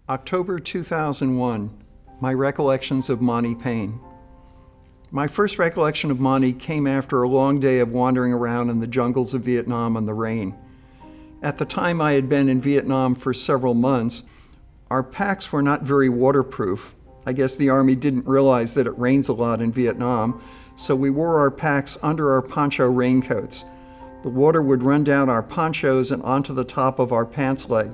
October 2001, my recollections of Monte Payne. My first recollection of Monte came after a long day of wandering around in the jungles of Vietnam in the rain. At the time I had been in Vietnam for several months, our packs were not very waterproof. I guess the Army didn't realize that it rains a lot in Vietnam, so we wore our packs under our poncho raincoats. The water would run down our ponchos and onto the top of our pants leg.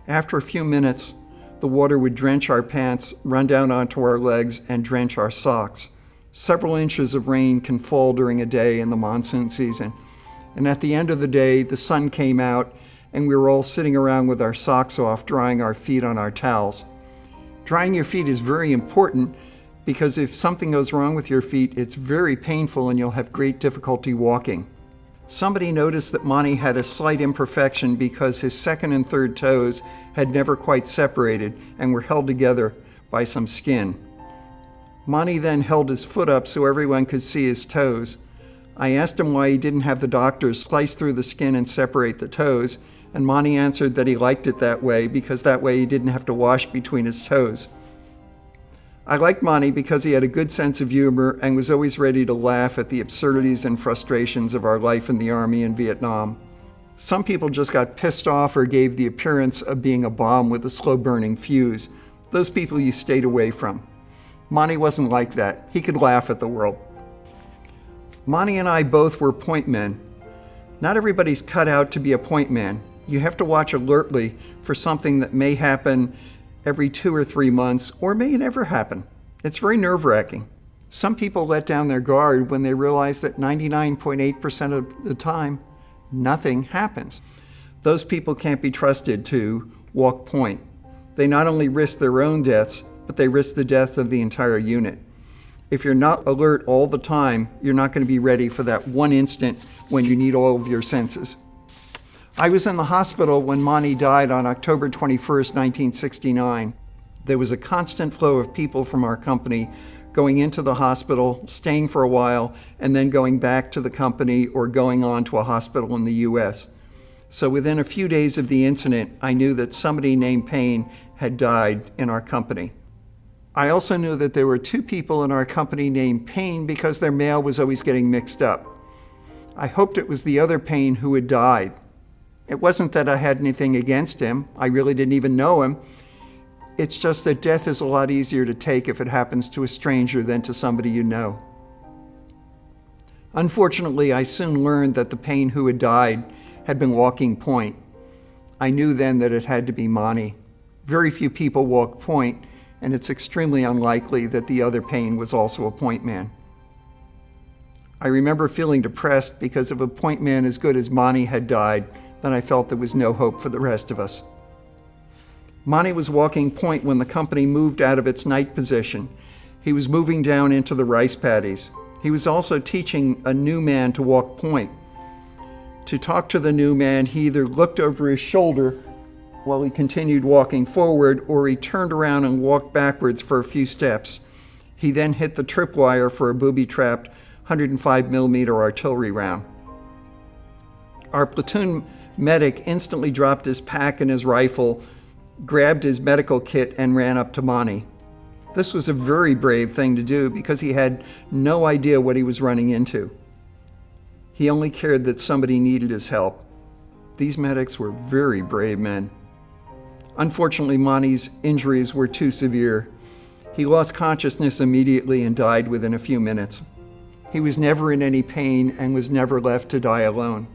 After a few minutes, the water would drench our pants, run down onto our legs, and drench our socks. Several inches of rain can fall during a day in the monsoon season. And at the end of the day, the sun came out, and we were all sitting around with our socks off, drying our feet on our towels. Drying your feet is very important because if something goes wrong with your feet, it's very painful and you'll have great difficulty walking. Somebody noticed that Monte had a slight imperfection because his second and third toes had never quite separated and were held together by some skin. Monte then held his foot up so everyone could see his toes. I asked him why he didn't have the doctors slice through the skin and separate the toes, and Monte answered that he liked it that way because that way he didn't have to wash between his toes. I liked Monte because he had a good sense of humor and was always ready to laugh at the absurdities and frustrations of our life in the Army in Vietnam. Some people just got pissed off or gave the appearance of being a bomb with a slow-burning fuse. Those people you stayed away from. Monte wasn't like that. He could laugh at the world. Monte and I both were point men. Not everybody's cut out to be a point man. You have to watch alertly for something that may happen every 2 or 3 months, or may never happen. It's very nerve-wracking. Some people let down their guard when they realize that 99.8% of the time, nothing happens. Those people can't be trusted to walk point. They not only risk their own deaths, but they risk the death of the entire unit. If you're not alert all the time, you're not going to be ready for that one instant when you need all of your senses. I was in the hospital when Monte died on October 21st, 1969. There was a constant flow of people from our company going into the hospital, staying for a while, and then going back to the company or going on to a hospital in the US. So within a few days of the incident, I knew that somebody named Payne had died in our company. I also knew that there were 2 people in our company named Payne because their mail was always getting mixed up. I hoped it was the other Payne who had died. It wasn't that I had anything against him. I really didn't even know him. It's just that death is a lot easier to take if it happens to a stranger than to somebody you know. Unfortunately, I soon learned that the Payne who had died had been walking point. I knew then that it had to be Monte. Very few people walk point, and it's extremely unlikely that the other Payne was also a point man. I remember feeling depressed because if a point man as good as Monte had died, then I felt there was no hope for the rest of us. Monte was walking point when the company moved out of its night position. He was moving down into the rice paddies. He was also teaching a new man to walk point. To talk to the new man, he either looked over his shoulder while he continued walking forward, or he turned around and walked backwards for a few steps. He then hit the tripwire for a booby-trapped 105mm artillery round. Our platoon medic instantly dropped his pack and his rifle, grabbed his medical kit, and ran up to Monte. This was a very brave thing to do because he had no idea what he was running into. He only cared that somebody needed his help. These medics were very brave men. Unfortunately, Monte's injuries were too severe. He lost consciousness immediately and died within a few minutes. He was never in any pain and was never left to die alone.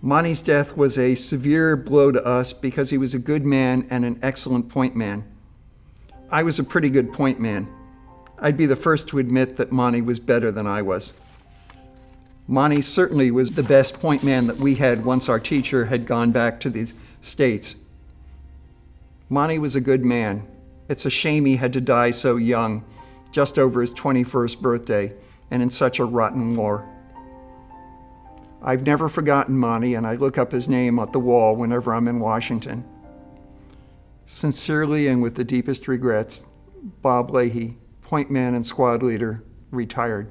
Monte's death was a severe blow to us because he was a good man and an excellent point man. I was a pretty good point man. I'd be the first to admit that Monte was better than I was. Monte certainly was the best point man that we had once our teacher had gone back to the States. Monte was a good man. It's a shame he had to die so young, just over his 21st birthday, and in such a rotten war. I've never forgotten Monte, and I look up his name at the wall whenever I'm in Washington. Sincerely and with the deepest regrets, Bob Leahy, point man and squad leader, retired.